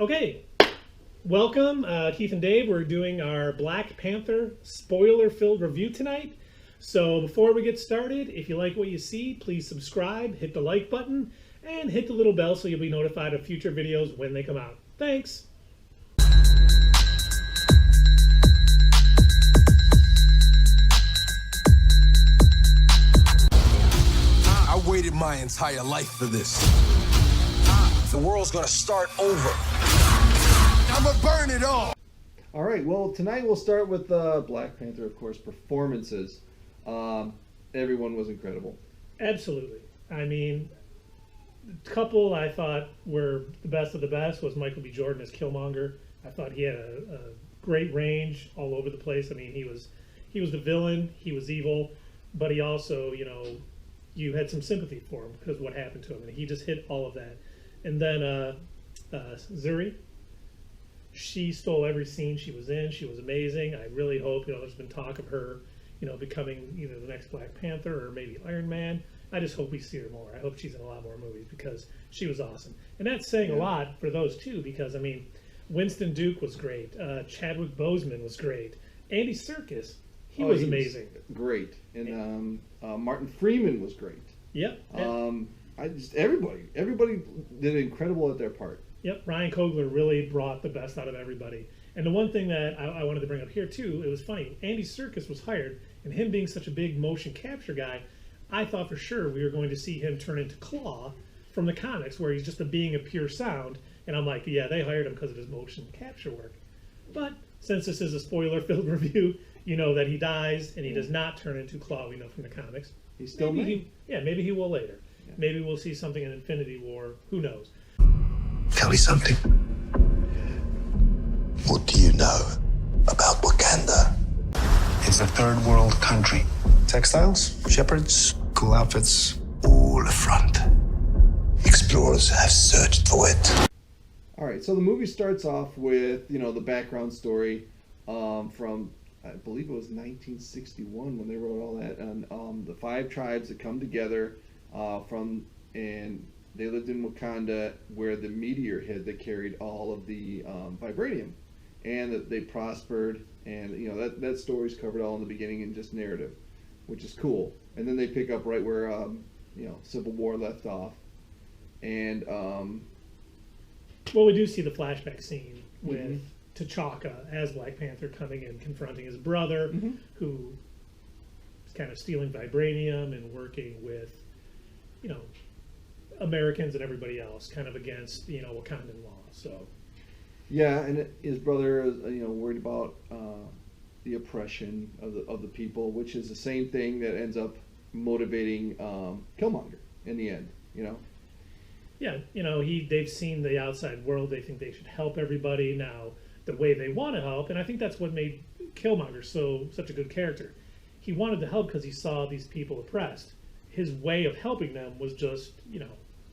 Okay, welcome, Keith and Dave. We're doing our Black Panther spoiler-filled review tonight. So before we get started, if you like what you see, please subscribe, hit the like button, and hit the little bell so you'll be notified of future videos when they come out. Thanks! I waited my entire life for this. The world's gonna start over. I'ma burn it all. All right, well, tonight we'll start with Black Panther, of course, performances. Everyone was incredible. Absolutely. I mean, the couple I thought were the best of the best was Michael B. Jordan as Killmonger. I thought he had a great range all over the place. I mean, he was the villain, he was evil, but he also, you had some sympathy for him because of what happened to him, and he just hit all of that. And then Zuri, she stole every scene she was in. She was amazing. I really hope, there's been talk of her, becoming either the next Black Panther or maybe Iron Man. I just hope we see her more. I hope she's in a lot more movies because she was awesome. And that's saying a lot for those two because, Winston Duke was great. Chadwick Boseman was great. Andy Serkis, he was amazing. Great. And Martin Freeman was great. Yep. Everybody did incredible at their part. Yep, Ryan Coogler really brought the best out of everybody. And the one thing that I wanted to bring up here, too, it was funny. Andy Serkis was hired, and him being such a big motion capture guy, I thought for sure we were going to see him turn into Claw from the comics, where he's just a being of pure sound. And I'm like, yeah, they hired him because of his motion capture work. But since this is a spoiler-filled review, you know that he dies, and he does not turn into Claw, we know from the comics. He's still maybe he will later. Yeah. Maybe we'll see something in Infinity War. Who knows? Tell me something. What do you know about Wakanda? It's a third world country. Textiles, shepherds, cool outfits. All a front. Explorers have searched for it. All right, so the movie starts off with, the background story from, I believe it was 1961 when they wrote all that, and the 5 tribes that come together and they lived in Wakanda, where the meteor hit that carried all of the vibranium, and that they prospered, and that story's covered all in the beginning and just narrative, which is cool. And then they pick up right where Civil War left off, and well, we do see the flashback scene with T'Chaka as Black Panther coming in, confronting his brother, who is kind of stealing vibranium and working with, Americans and everybody else, kind of against, Wakandan law. So, yeah, and his brother is, worried about the oppression of the people, which is the same thing that ends up motivating Killmonger in the end. Yeah, they've seen the outside world. They think they should help everybody now the way they want to help, and I think that's what made Killmonger such a good character. He wanted to help because he saw these people oppressed. His way of helping them was just,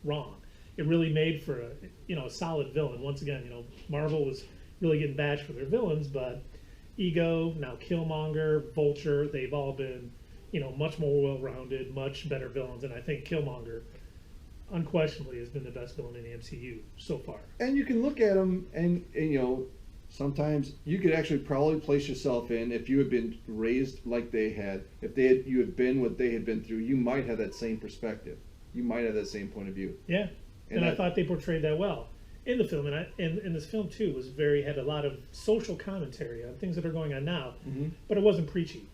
wrong. It really made for a solid villain. Once again, Marvel was really getting bashed for their villains, but Ego, now Killmonger, Vulture, they've all been, much more well-rounded, much better villains, and I think Killmonger unquestionably has been the best villain in the MCU so far. And you can look at him and sometimes you could actually probably place yourself in, if you had been raised like they had, you had been what they had been through, you might have that same perspective. You might have that same point of view. Yeah, and I thought they portrayed that well in the film, and this film too had a lot of social commentary on things that are going on now, but it wasn't preachy.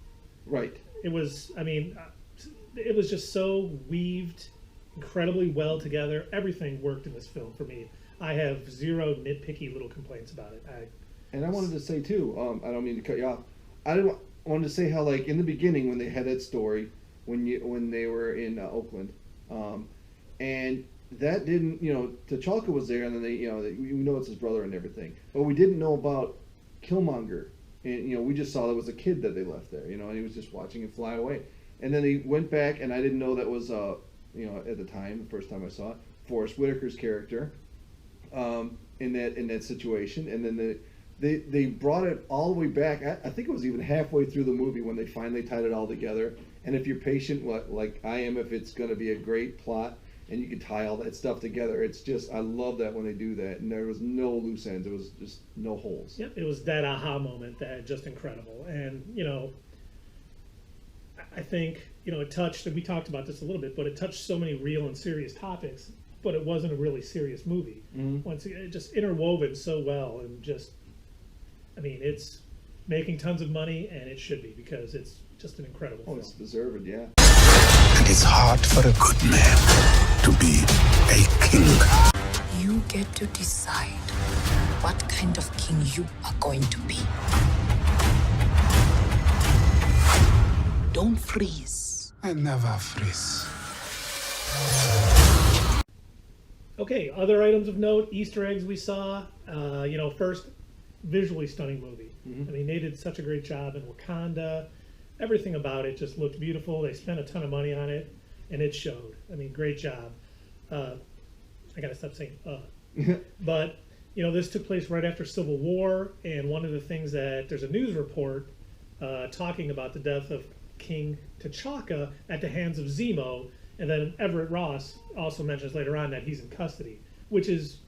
Right. It was. It was just so weaved incredibly well together. Everything worked in this film for me. I have zero nitpicky little complaints about it. And I wanted to say too, I don't mean to cut you off. I wanted to say how, like, in the beginning when they had that story, when they were in Oakland, and that didn't, T'Chaka was there, and then we know it's his brother and everything, but we didn't know about Killmonger, and we just saw that was a kid that they left there, and he was just watching it fly away, and then he went back, and I didn't know that was at the time, the first time I saw it, Forrest Whitaker's character, in that situation, and then they brought it all the way back. I think it was even halfway through the movie when they finally tied it all together. And if you're patient, like I am, if it's going to be a great plot, and you can tie all that stuff together. It's just, I love that when they do that, and there was no loose ends. It was just no holes. Yep, it was that aha moment that just incredible. And, I think, it touched, and we talked about this a little bit, but it touched so many real and serious topics, but it wasn't a really serious movie. Once again, it just interwoven so well, and just, it's making tons of money, and it should be, because it's just an incredible film. It's deserved, yeah. And it's hard for a good man to be a king. You get to decide what kind of king you are going to be. Don't freeze. I never freeze. Okay, other items of note, Easter eggs we saw. First, visually stunning movie. They did such a great job in Wakanda. Everything about it just looked beautiful. They spent a ton of money on it, and it showed. Great job. I gotta stop saying But, this took place right after Civil War, and one of the things that, there's a news report talking about the death of King T'Chaka at the hands of Zemo, and then Everett Ross also mentions later on that he's in custody, which is,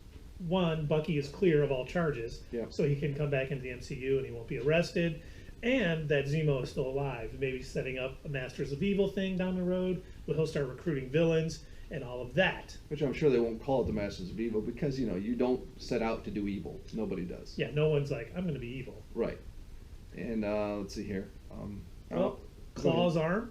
one, Bucky is clear of all charges, so he can come back into the MCU and he won't be arrested, and that Zemo is still alive, maybe setting up a Masters of Evil thing down the road, where he'll start recruiting villains and all of that. Which I'm sure they won't call it the Masters of Evil, because, you don't set out to do evil. Nobody does. Yeah, no one's like, I'm going to be evil. Right. And let's see here. Claw's arm,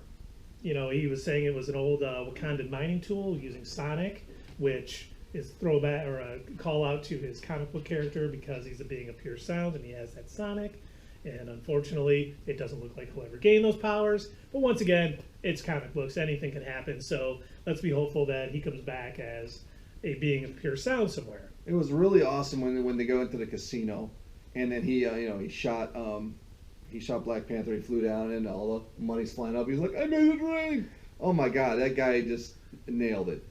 he was saying it was an old Wakandan mining tool using Sonic, which is throwback or a call out to his comic book character, because he's a being of pure sound and he has that Sonic. And unfortunately, it doesn't look like he'll ever gain those powers. But once again, it's comic books. Anything can happen. So let's be hopeful that he comes back as a being of pure sound somewhere. It was really awesome when they go into the casino, and then he shot Black Panther. He flew down, and all the money's flying up. He's like, I made it rain. Oh my God, that guy just nailed it.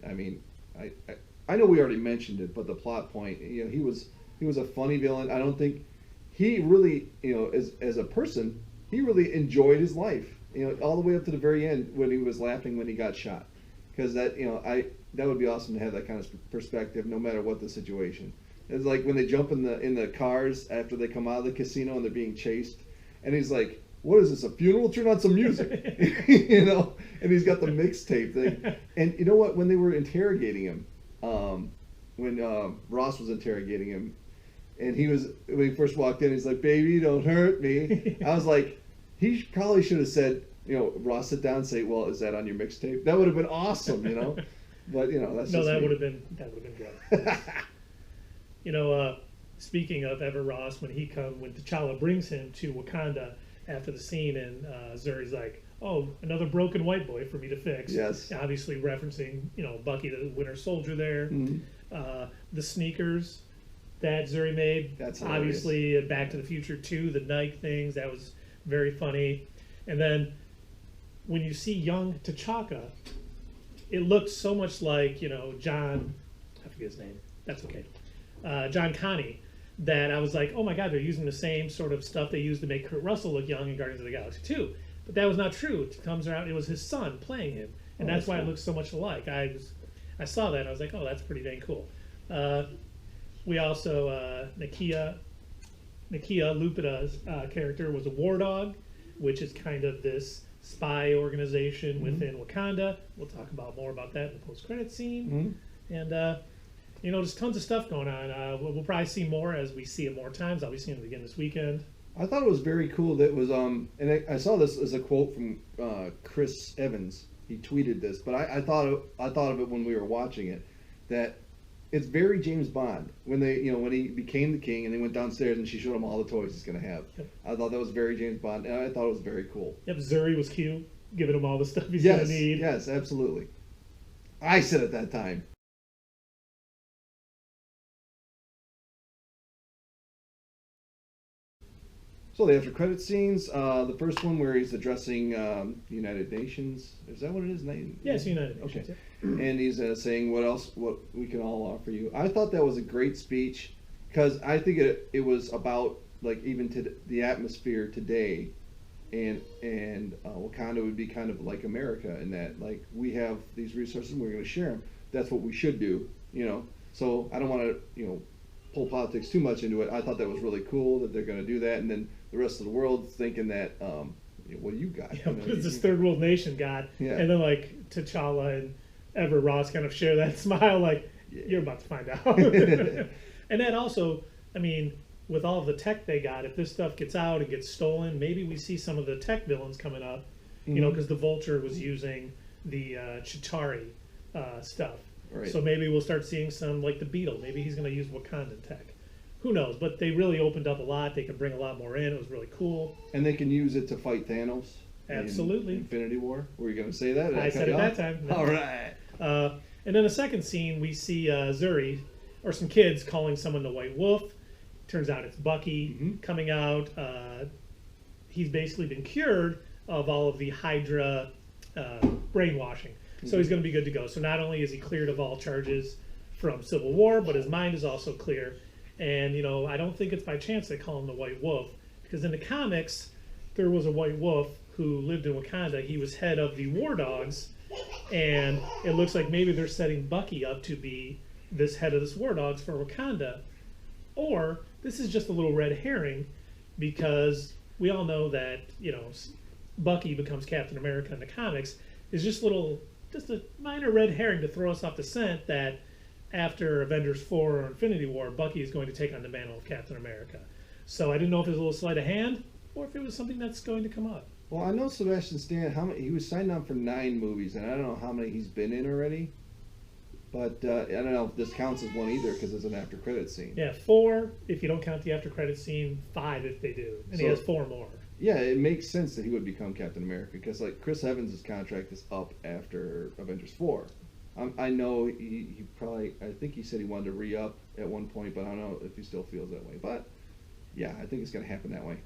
I know we already mentioned it, but the plot point, he was a funny villain. I don't think he really, as a person, he really enjoyed his life, all the way up to the very end when he was laughing when he got shot, because that would be awesome to have that kind of perspective, no matter what the situation. It's like when they jump in the cars after they come out of the casino and they're being chased, and he's like, "What is this? A funeral? Turn on some music," And he's got the mixtape thing. And you know what? When they were interrogating him, when Ross was interrogating him. And when he first walked in, he's like, "Baby, don't hurt me." I was like, he probably should have said, Ross, sit down and say, "Well, is that on your mixtape?" That would have been awesome, But that's no, just that me. would have been great. Speaking of Everett Ross, when T'Challa brings him to Wakanda after the scene, and Zuri's like, "Oh, another broken white boy for me to fix." Yes. Obviously referencing, Bucky the Winter Soldier there. The sneakers that Zuri made. That's obviously Back to the Future 2, the Nike things, that was very funny. And then when you see young T'Chaka, it looked so much like, John, I forget his name, that's okay, John Connie, that I was like, oh my God, they're using the same sort of stuff they used to make Kurt Russell look young in Guardians of the Galaxy 2. But that was not true. It comes around, it was his son playing him. And that's why it looks so much alike. I saw that and I was like, oh, that's pretty dang cool. We also, Nakia Lupita's character was a war dog, which is kind of this spy organization within Wakanda. We'll talk about more about that in the post-credit scene. And, there's tons of stuff going on. We'll probably see more as we see it more times. I'll be seeing it again this weekend. I thought it was very cool that was, and I saw this as a quote from Chris Evans. He tweeted this, but I thought of it when we were watching it, that it's very James Bond when when he became the king and they went downstairs and she showed him all the toys he's gonna have. Yep. I thought that was very James Bond, and I thought it was very cool. Yep, Zuri was cute, giving him all the stuff he's gonna need. Yes, absolutely. I said at that time. So the after credit scenes, the first one where he's addressing United Nations. Is that what it is? Yes, United Nations. Okay. And he's saying what we can all offer you. I thought that was a great speech, because I think it was about even to the atmosphere today, and Wakanda would be kind of like America in that we have these resources and we're going to share them. that's what we should do, So I don't want to, pull politics too much into it. I thought that was really cool that they're going to do that, and then the rest of the world thinking that, what do you got? Yeah, what does this third world nation got? Yeah. And then like T'Challa and Everett Ross kind of share that smile, like you're about to find out. And then also, I mean, with all of the tech they got, if this stuff gets out and gets stolen, maybe we see some of the tech villains coming up. Because the Vulture was using the Chitauri stuff. Right. So maybe we'll start seeing some, like the Beetle. Maybe he's going to use Wakandan tech. Who knows? But they really opened up a lot. They could bring a lot more in. It was really cool. And they can use it to fight Thanos. Absolutely. In Infinity War. Were you going to say that? Did I said it that time. No. All right. And then the second scene, we see Zuri, or some kids calling someone the White Wolf. Turns out it's Bucky coming out. He's basically been cured of all of the Hydra brainwashing. So he's going to be good to go. So not only is he cleared of all charges from Civil War, but his mind is also clear. And, I don't think it's by chance they call him the White Wolf, because in the comics, there was a White Wolf who lived in Wakanda. He was head of the War Dogs, and it looks like maybe they're setting Bucky up to be this head of this War Dogs for Wakanda. Or this is just a little red herring, because we all know that, Bucky becomes Captain America in the comics is just a minor red herring to throw us off the scent that after Avengers 4 or Infinity War, Bucky is going to take on the mantle of Captain America. So I didn't know if it was a little sleight of hand or if it was something that's going to come up. Well, I know Sebastian Stan, he was signed on for 9 movies, and I don't know how many he's been in already. But I don't know if this counts as one either, because it's an after credit scene. Yeah, 4 if you don't count the after credit scene, 5 if they do. And he has 4 more. Yeah, it makes sense that he would become Captain America, because like Chris Evans' contract is up after Avengers 4. I know he probably, I think he said he wanted to re-up at one point, but I don't know if he still feels that way. But yeah, I think it's going to happen that way.